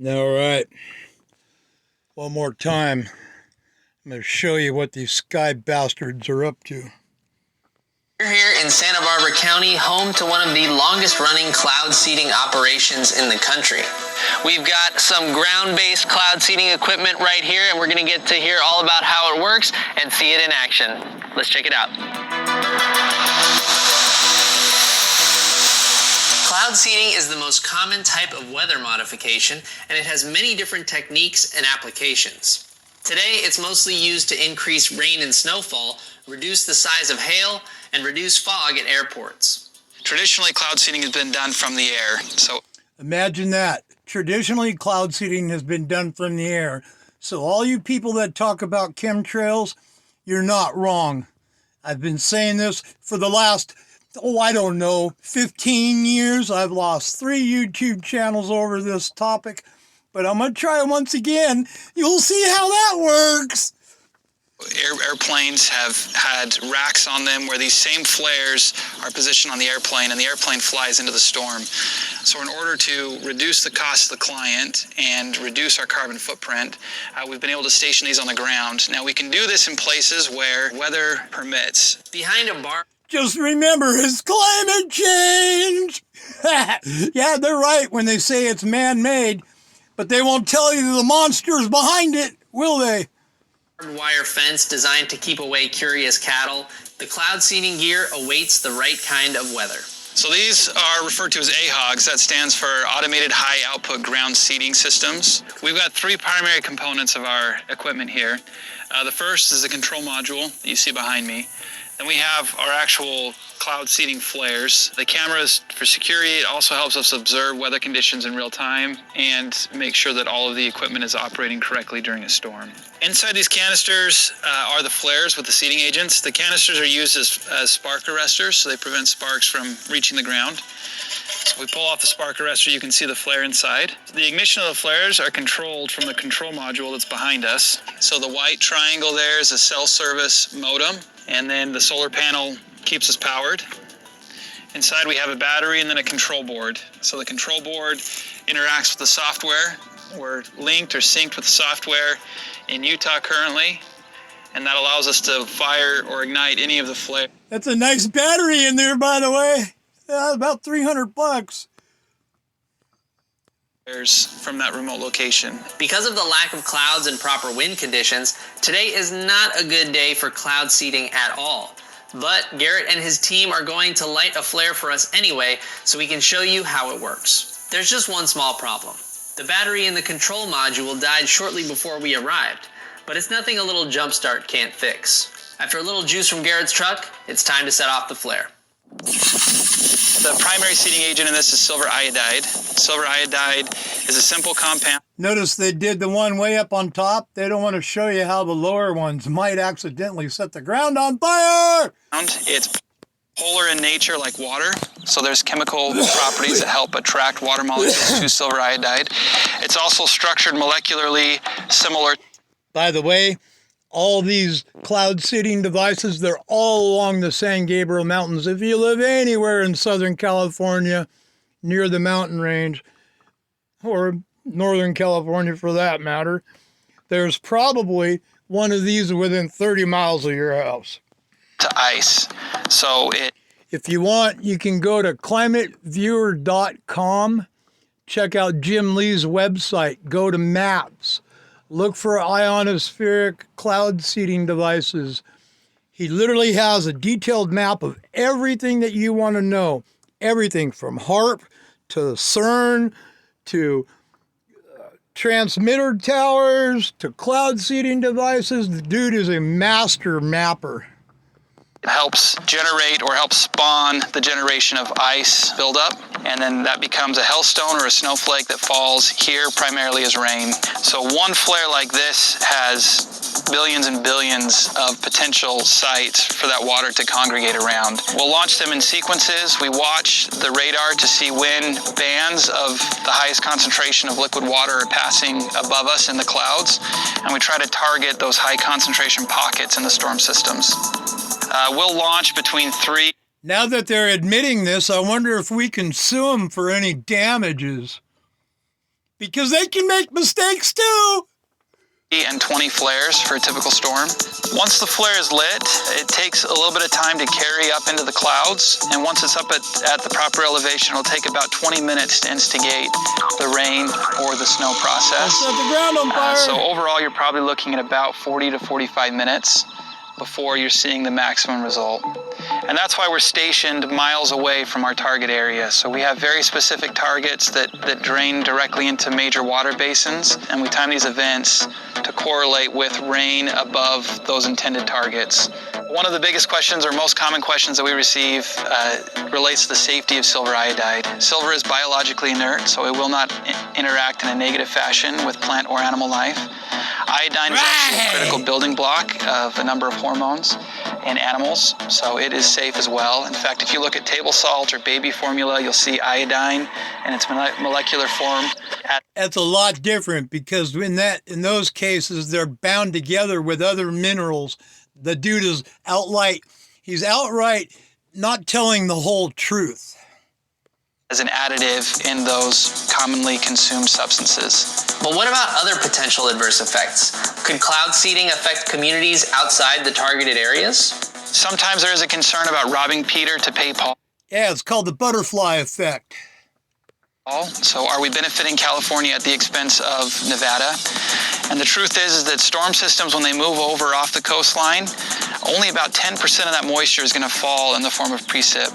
All right, one more time. I'm going to show you what these sky bastards are up to. We're here in Santa Barbara County, home to one of the longest running cloud seeding operations in the country. We've got some ground-based cloud seeding equipment right here, and we're going to get to hear all about how it works and see it in action. Let's check it out. Cloud seeding is the most common type of weather modification, and it has many different techniques and applications. Today, it's mostly used to increase rain and snowfall, reduce the size of hail, and reduce fog at airports. Traditionally, cloud seeding has been done from the air. So imagine that. Traditionally, cloud seeding has been done from the air. So all you people that talk about chemtrails, you're not wrong. I've been saying this for the last, 15 years. I've lost 3 YouTube channels over this topic, but I'm going to try it once again. You'll see how that works. Airplanes have had racks on them where these same flares are positioned on the airplane, and the airplane flies into the storm. So in order to reduce the cost to the client and reduce our carbon footprint, we've been able to station these on the ground. Now, we can do this in places where weather permits. Behind a bar. Just remember, it's climate change. Yeah, they're right when they say it's man-made, but they won't tell you the monsters behind it, will they? Wire fence designed to keep away curious cattle. The cloud seeding gear awaits the right kind of weather. So these are referred to as AHOGs. That stands for Automated High Output Ground Seeding Systems. We've got 3 primary components of our equipment here. The first is the control module that you see behind me. Then we have our actual cloud seeding flares. The cameras for security. It also helps us observe weather conditions in real time and make sure that all of the equipment is operating correctly during a storm. Inside these canisters are the flares with the seeding agents. The canisters are used as spark arresters, so they prevent sparks from reaching the ground. So we pull off the spark arrestor, you can see the flare inside. The ignition of the flares are controlled from the control module that's behind us. So the white triangle there is a cell service modem, and then the solar panel keeps us powered. Inside we have a battery and then a control board. So the control board interacts with the software. We're linked or synced with the software in Utah currently, and that allows us to fire or ignite any of the flares. That's a nice battery in there, by the way. About $300. From that remote location. Because of the lack of clouds and proper wind conditions, today is not a good day for cloud seeding at all. But Garrett and his team are going to light a flare for us anyway, so we can show you how it works. There's just one small problem. The battery in the control module died shortly before we arrived, but it's nothing a little jump start can't fix. After a little juice from Garrett's truck, it's time to set off the flare. The primary seeding agent in this is silver iodide. Silver iodide is a simple compound. Notice they did the one way up on top. They don't want to show you how the lower ones might accidentally set the ground on fire. It's polar in nature like water, so there's chemical properties that help attract water molecules to silver iodide. It's also structured molecularly similar. By the way, all these cloud seeding devices, they're all along the San Gabriel Mountains. If you live anywhere in Southern California, near the mountain range, or Northern California for that matter, there's probably one of these within 30 miles of your house. To ice. So if you want, you can go to climateviewer.com, check out Jim Lee's website, go to maps. Look for ionospheric cloud seeding devices. He literally has a detailed map of everything that you want to know. Everything from HARP to CERN to transmitter towers to cloud seeding devices. The dude is a master mapper. It helps generate or helps spawn the generation of ice buildup, and then that becomes a hailstone or a snowflake that falls here primarily as rain. So one flare like this has billions and billions of potential sites for that water to congregate around. We'll launch them in sequences. We watch the radar to see when bands of the highest concentration of liquid water are passing above us in the clouds, and we try to target those high concentration pockets in the storm systems. We'll launch between 3. Now that they're admitting this, I wonder if we can sue them for any damages. Because they can make mistakes too. And 20 flares for a typical storm. Once the flare is lit, it takes a little bit of time to carry up into the clouds, and once it's up at the proper elevation, it'll take about 20 minutes to instigate the rain or the snow process. Set the ground on fire. So overall, you're probably looking at about 40 to 45 minutes before you're seeing the maximum result. And that's why we're stationed miles away from our target area. So we have very specific targets that drain directly into major water basins, and we time these events to correlate with rain above those intended targets. One of the biggest questions, or most common questions that we receive, relates to the safety of silver iodide. Silver is biologically inert, so it will not interact in a negative fashion with plant or animal life. Iodine is actually a critical building block of a number of hormones in animals, so it is safe as well. In fact, if you look at table salt or baby formula, you'll see iodine in its molecular form. That's a lot different, because in those cases, they're bound together with other minerals. The dude is outright not telling the whole truth. As an additive in those commonly consumed substances. But what about other potential adverse effects? Could cloud seeding affect communities outside the targeted areas? Sometimes there is a concern about robbing Peter to pay Paul. Yeah, it's called the butterfly effect. So are we benefiting California at the expense of Nevada? And the truth is that storm systems, when they move over off the coastline, only about 10% of that moisture is going to fall in the form of precip.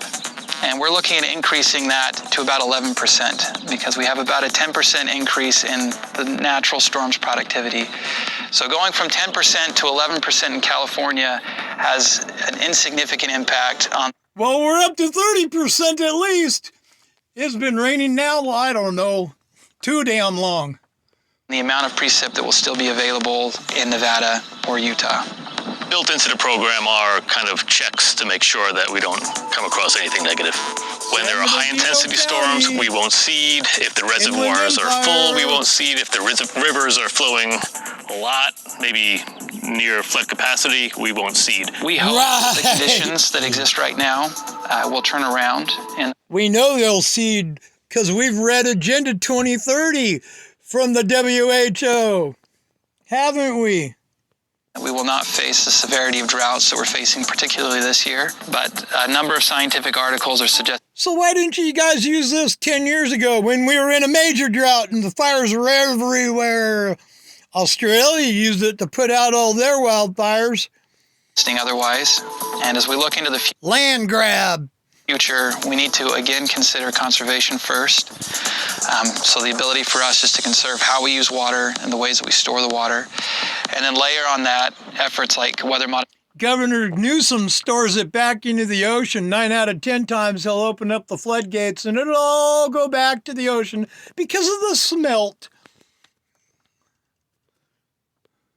And we're looking at increasing that to about 11%, because we have about a 10% increase in the natural storm's productivity. So going from 10% to 11% in California has an insignificant impact on... Well, we're up to 30% at least. It's been raining now, I don't know, too damn long. The amount of precip that will still be available in Nevada or Utah. Built into the program are kind of checks to make sure that we don't come across anything negative. When there are high-intensity storms, we won't seed. If the reservoirs are full, we won't seed. If the rivers are flowing a lot, maybe near flood capacity, we won't seed. We hope that the conditions that exist right now will turn around. And we know they'll seed because we've read Agenda 2030 from the WHO, haven't we? We will not face the severity of droughts that we're facing, particularly this year, but a number of scientific articles are suggesting. So why didn't you guys use this 10 years ago when we were in a major drought and the fires were everywhere? Australia used it to put out all their wildfires. Otherwise, and as we look into the land grab future, we need to again consider conservation first. So the ability for us is to conserve how we use water and the ways that we store the water, and then layer on that efforts like weather modification. Governor Newsom stores it back into the ocean. 9 out of 10 times he'll open up the floodgates and it'll all go back to the ocean because of the smelt.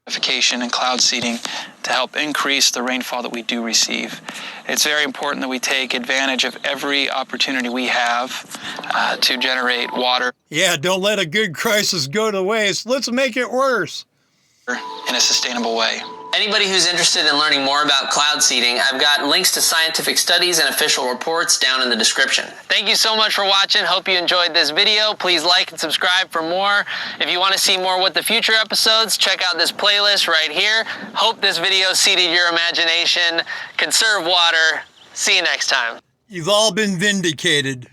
And cloud seeding to help increase the rainfall that we do receive. It's very important that we take advantage of every opportunity we have to generate water. Yeah, don't let a good crisis go to waste. Let's make it worse. In a sustainable way. Anybody who's interested in learning more about cloud seeding, I've got links to scientific studies and official reports down in the description. Thank you so much for watching. Hope you enjoyed this video. Please like and subscribe for more. If you want to see more What the Future episodes, check out this playlist right here. Hope this video seeded your imagination. Conserve water. See you next time. You've all been vindicated.